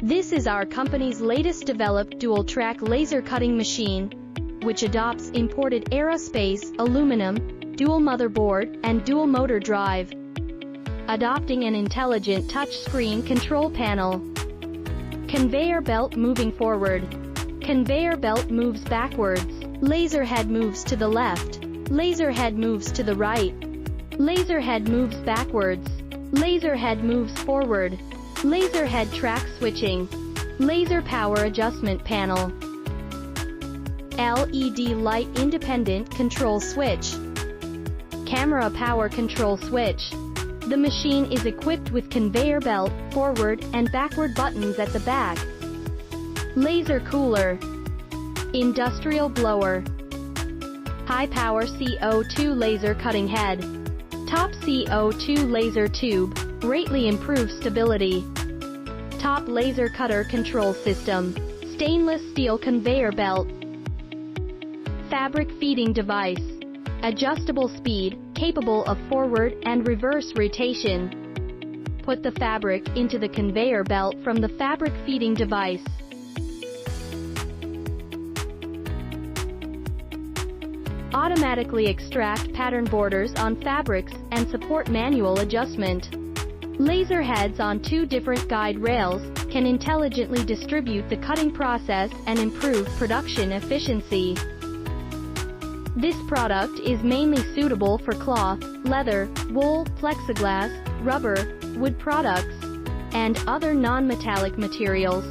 This is our company's latest developed dual-track laser cutting machine, which adopts imported aerospace, aluminum, dual motherboard, and dual motor drive, adopting an intelligent touch-screen control panel. Conveyor belt moving forward. Conveyor belt moves backwards. Laser head moves to the left. Laser head moves to the right. Laser head moves backwards. Laser head moves forward. Laser head track switching. Laser power adjustment panel. LED light independent control switch. Camera power control switch. The machine is equipped with conveyor belt, forward, and backward buttons at the back. Laser cooler. Industrial blower. High power CO2 laser cutting head. Top CO2 laser tube, greatly improves stability. Top laser cutter control system. Stainless steel conveyor belt. Fabric feeding device. Adjustable speed, capable of forward and reverse rotation. Put the fabric into the conveyor belt from the fabric feeding device. Automatically extract pattern borders on fabrics and support manual adjustment. Laser heads on 2 different guide rails can intelligently distribute the cutting process and improve production efficiency. This product is mainly suitable for cloth, leather, wool, plexiglass, rubber, wood products, and other non-metallic materials.